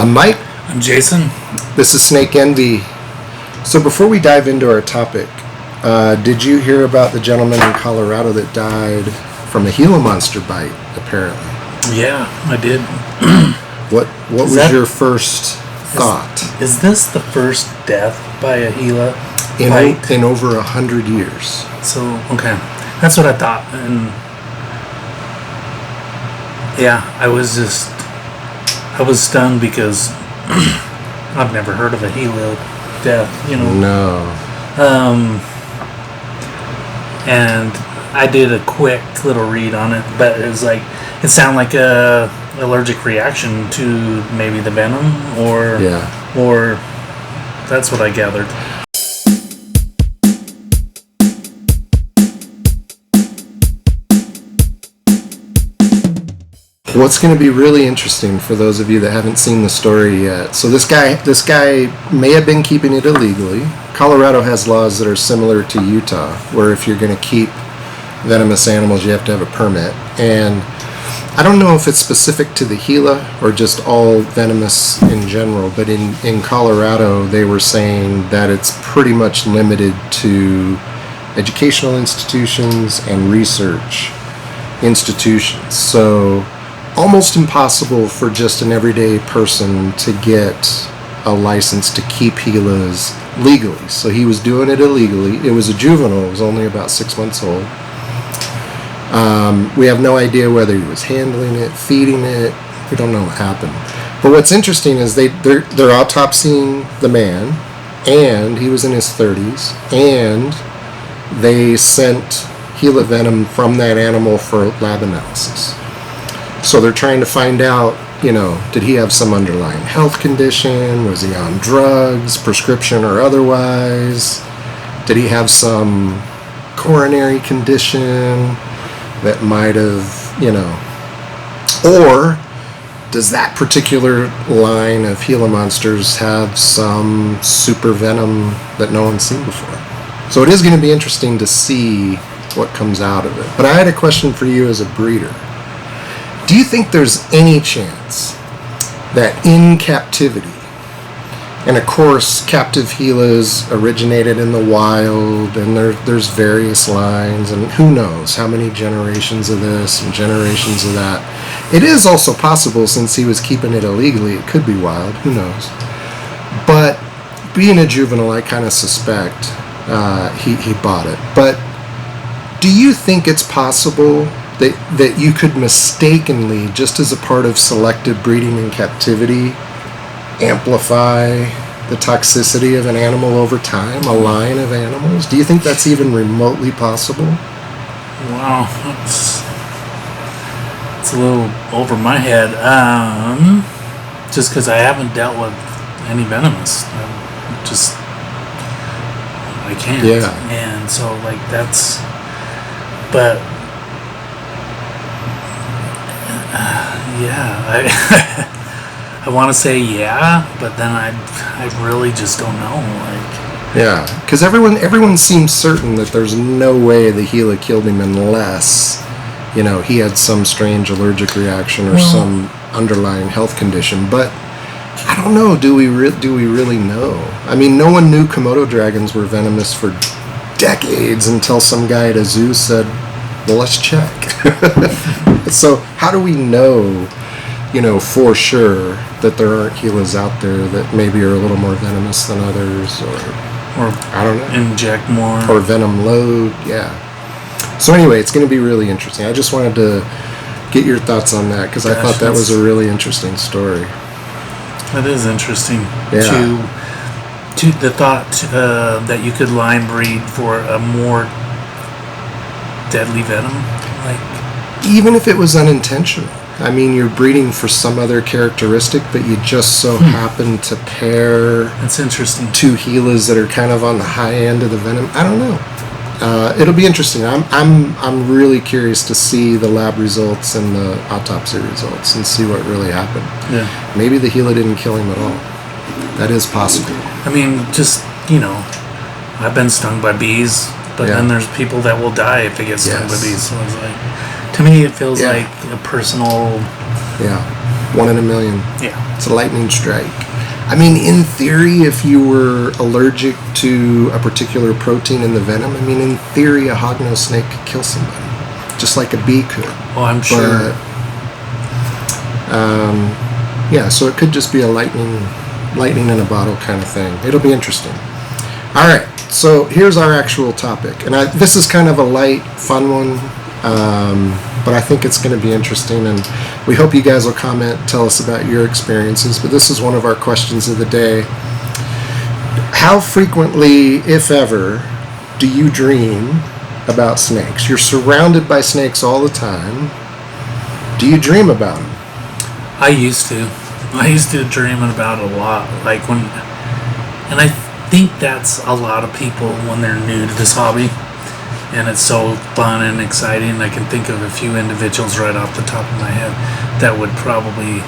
I'm Mike. I'm Jason. This is Snake Envy. So before we dive into our topic, did you hear about the gentleman in Colorado that died from a GILA monster bite, apparently? Yeah, I did. What was your first thought? Is this the first death by a GILA bite? In over 100 years. So, okay. That's what I thought. And yeah, I was stunned because I've never heard of a GILA death, No. And I did a quick little read on it, but it sounded like a allergic reaction to maybe the venom, or that's what I gathered. What's going to be really interesting for those of you that haven't seen the story yet. So this guy may have been keeping it illegally. Colorado has laws that are similar to Utah, where if you're going to keep venomous animals, you have to have a permit. And I don't know if it's specific to the GILA or just all venomous in general, but in Colorado, they were saying that it's pretty much limited to educational institutions and research institutions. So almost impossible for just an everyday person to get a license to keep GILAs legally. So he was doing it illegally. It was a juvenile. It was only about 6 months old. We have no idea whether he was handling it, feeding it. We don't know what happened. But what's interesting is they're autopsying the man, and he was in his 30s, and they sent GILA venom from that animal for lab analysis. So they're trying to find out, did he have some underlying health condition? Was he on drugs, prescription or otherwise? Did he have some coronary condition that might have, or does that particular line of GILA monsters have some super venom that no one's seen before? So it is going to be interesting to see what comes out of it. But I had a question for you as a breeder. Do you think there's any chance that in captivity, and of course captive GILAs originated in the wild, and there's various lines, and who knows how many generations of this and generations of that. It is also possible, since he was keeping it illegally, it could be wild, who knows. But being a juvenile, I kind of suspect he bought it. But do you think it's possible that you could mistakenly, just as a part of selective breeding in captivity, amplify the toxicity of an animal over time, a line of animals? Do you think that's even remotely possible? Wow, it's a little over my head. Just because I haven't dealt with any venomous, I can't. Yeah. And so that's, but. I want to say but then I really just don't know. Yeah, because everyone seems certain that there's no way the GILA killed him unless, he had some strange allergic reaction or some underlying health condition. But I don't know. Do we really know? I mean, no one knew Komodo dragons were venomous for decades until some guy at a zoo said, "Well, let's check." So how do we know, for sure that there aren't GILAs out there that maybe are a little more venomous than others, or I don't know, inject more, or venom load? Yeah. So anyway, it's going to be really interesting. I just wanted to get your thoughts on that, because I thought that was a really interesting story. That is interesting. Yeah. To the thought that you could line breed for a more deadly venom, even if it was unintentional. I mean, you're breeding for some other characteristic, but you just so happen to pair. That's interesting. Two GILAs that are kind of on the high end of the venom. I don't know. It'll be interesting. I'm really curious to see the lab results and the autopsy results and see what really happened. Yeah. Maybe the GILA didn't kill him at all. That is possible. I mean, just I've been stung by bees, but then there's people that will die if they get stung by bees. So it's to me, it feels like a personal 1 in a million. Yeah. It's a lightning strike. I mean, in theory, if you were allergic to a particular protein in the venom, I mean, in theory, a hognose snake could kill somebody, just like a bee could. Oh, I'm sure. But, yeah, so it could just be a lightning in a bottle kind of thing. It'll be interesting. All right, so here's our actual topic. And this is kind of a light, fun one, but I think it's going to be interesting. And we hope you guys will comment, tell us about your experiences. But this is one of our questions of the day. How frequently, if ever, do you dream about snakes? You're surrounded by snakes all the time. Do you dream about them? I used to dream about it a lot. Like and I think that's a lot of people when they're new to this hobby. And it's so fun and exciting. I can think of a few individuals right off the top of my head that would probably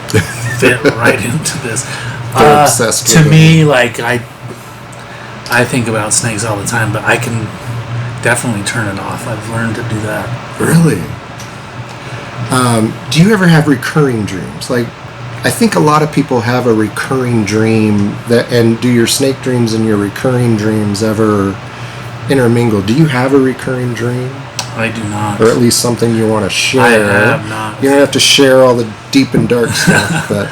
fit right into this. They're obsessed to with me, them. like I think about snakes all the time, but I can definitely turn it off. I've learned to do that. Really? Do you ever have recurring dreams? Like, I think a lot of people have a recurring dream and do your snake dreams and your recurring dreams ever intermingle? Do you have a recurring dream? I do not. Or at least something you want to share? I have not. You don't have to share all the deep and dark stuff, but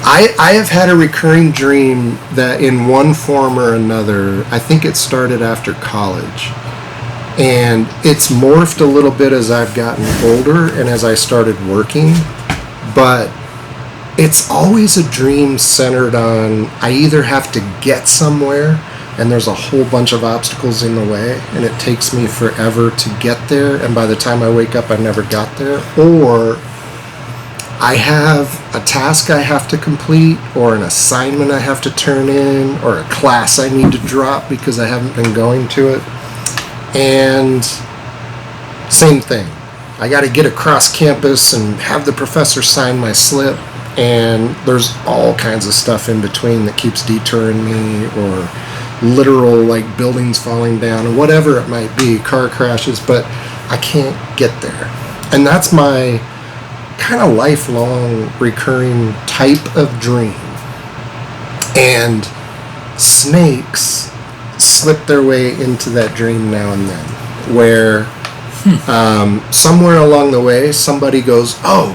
I have had a recurring dream that in one form or another, I think it started after college. And it's morphed a little bit as I've gotten older and as I started working, but it's always a dream centered on I either have to get somewhere and there's a whole bunch of obstacles in the way and it takes me forever to get there, and by the time I wake up I never got there, or I have a task I have to complete or an assignment I have to turn in or a class I need to drop because I haven't been going to it. And same thing. I got to get across campus and have the professor sign my slip, and there's all kinds of stuff in between that keeps detouring me, or literal like buildings falling down or whatever it might be, car crashes, but I can't get there. And that's my kind of lifelong recurring type of dream. And snakes slip their way into that dream now and then, where somewhere along the way somebody goes, "Oh,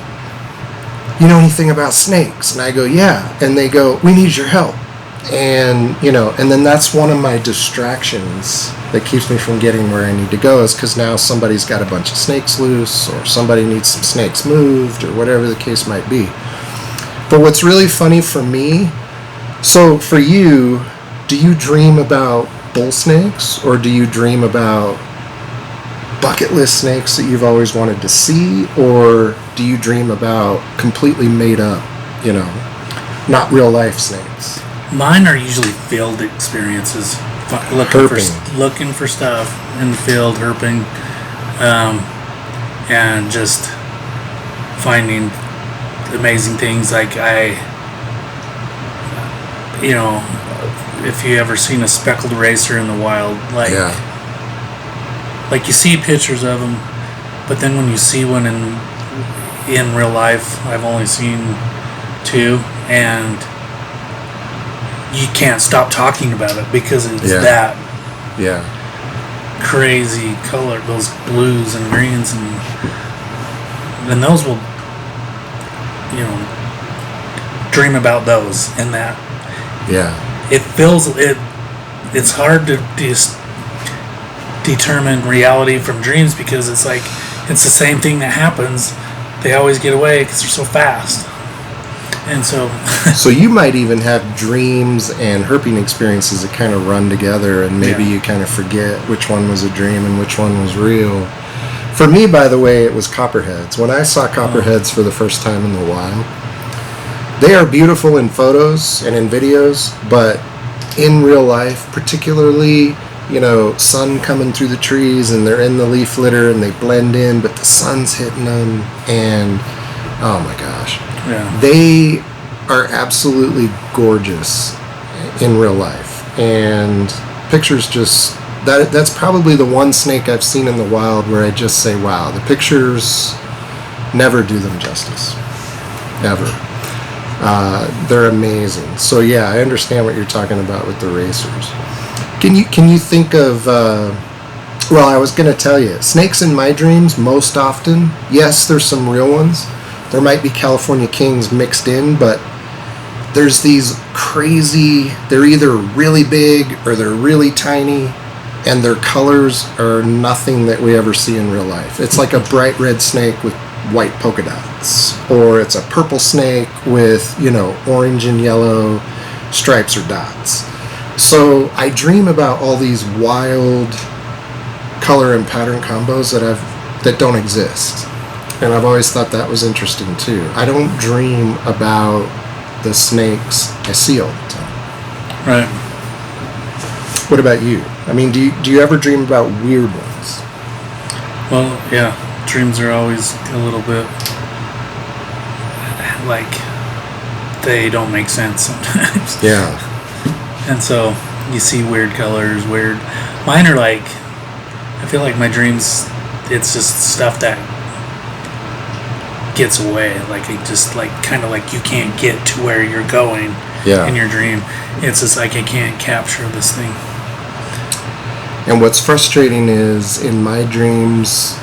you know anything about snakes?" And I go, "Yeah." And they go, "We need your help." And and then that's one of my distractions that keeps me from getting where I need to go, is because now somebody's got a bunch of snakes loose, or somebody needs some snakes moved, or whatever the case might be. But what's really funny for me, so for you, do you dream about bull snakes, or do you dream about bucket list snakes that you've always wanted to see, or do you dream about completely made up, not real life snakes? Mine are usually field experiences, looking for stuff in the field, herping, and just finding amazing things. Like if you ever seen a speckled racer in the wild, like you see pictures of them, but then when you see one in real life, I've only seen two, and you can't stop talking about it because it's that crazy color, those blues and greens, and those will, dream about those, and that it's hard to determine reality from dreams, because it's like it's the same thing that happens. They always get away because they're so fast. And so you might even have dreams and herping experiences that kind of run together, and maybe you kind of forget which one was a dream and which one was real. For me, by the way, it was copperheads. When I saw copperheads for the first time in the wild, they are beautiful in photos and in videos, but in real life, particularly, sun coming through the trees and they're in the leaf litter and they blend in, but the sun's hitting them, and oh my gosh. Yeah. They are absolutely gorgeous in real life, and pictures just that's probably the one snake I've seen in the wild where I just say, wow, the pictures never do them justice. ever. They're amazing. So yeah, I understand what you're talking about with the racers. Can you think of? Well, I was going to tell you, snakes in my dreams most often. Yes, there's some real ones. There might be California kings mixed in, but there's these crazy. They're either really big or they're really tiny, and their colors are nothing that we ever see in real life. It's like a bright red snake with white polka dots, or it's a purple snake with, orange and yellow stripes or dots. So I dream about all these wild color and pattern combos that don't exist, and I've always thought that was interesting too. I don't dream about the snakes I see all the time. Right. What about you? I mean, do you ever dream about weird ones? Well, yeah. Dreams are always a little bit like they don't make sense sometimes. Yeah. And so you see weird colors, mine are like, I feel like my dreams, it's just stuff that gets away. Like it just like kind of like you can't get to where you're going in your dream. It's just like I can't capture this thing. And what's frustrating is in my dreams,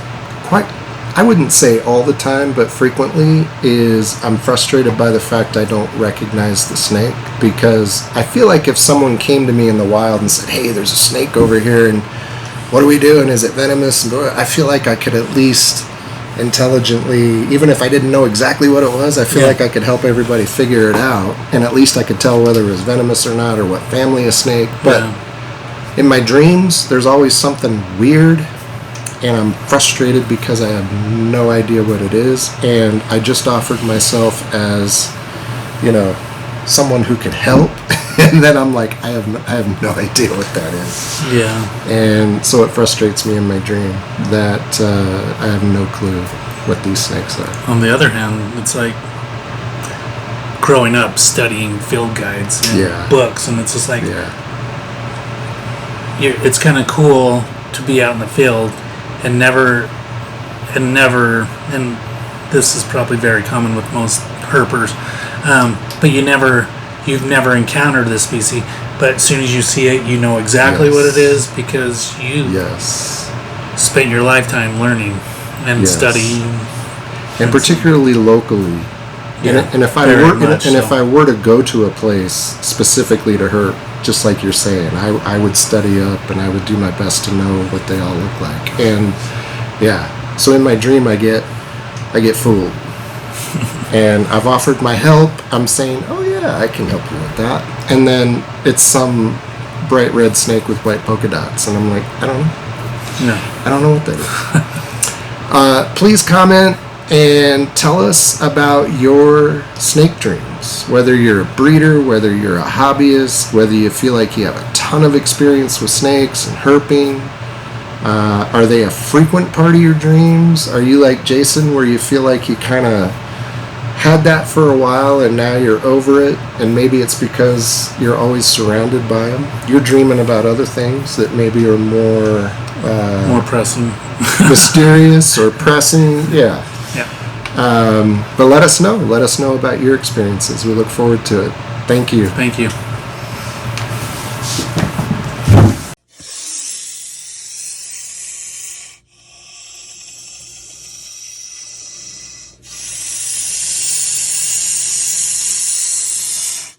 I wouldn't say all the time, but frequently, is I'm frustrated by the fact I don't recognize the snake, because I feel like if someone came to me in the wild and said, hey, there's a snake over here, and what are we doing? Is it venomous? And I feel like I could at least intelligently, even if I didn't know exactly what it was, I feel like I could help everybody figure it out, and at least I could tell whether it was venomous or not, or what family of snake. But in my dreams, there's always something weird, and I'm frustrated because I have no idea what it is, and I just offered myself as, someone who could help, and then I'm like, I have no idea what that is. Yeah. And so it frustrates me in my dream that I have no clue what these snakes are. On the other hand, it's like growing up studying field guides and books, and it's just like it's kind of cool to be out in the field and never, and this is probably very common with most herpers, but you've never encountered this species, but as soon as you see it, you know exactly what it is, because you spent your lifetime learning and studying, and particularly locally. And if I were to go to a place specifically to herp, just like you're saying, I would study up and I would do my best to know what they all look like. And so in my dream I get fooled. And I've offered my help. I'm saying, oh yeah, I can help you with that. And then it's some bright red snake with white polka dots, and I'm like, I don't know. No. I don't know what that is. Please comment and tell us about your snake dreams, whether you're a breeder, whether you're a hobbyist, whether you feel like you have a ton of experience with snakes and herping. Are they a frequent part of your dreams? Are you like Jason, where you feel like you kind of had that for a while and now you're over it, and maybe it's because you're always surrounded by them? You're dreaming about other things that maybe are more pressing, mysterious or pressing. Yeah. But let us know about your experiences. We look forward to it. Thank you.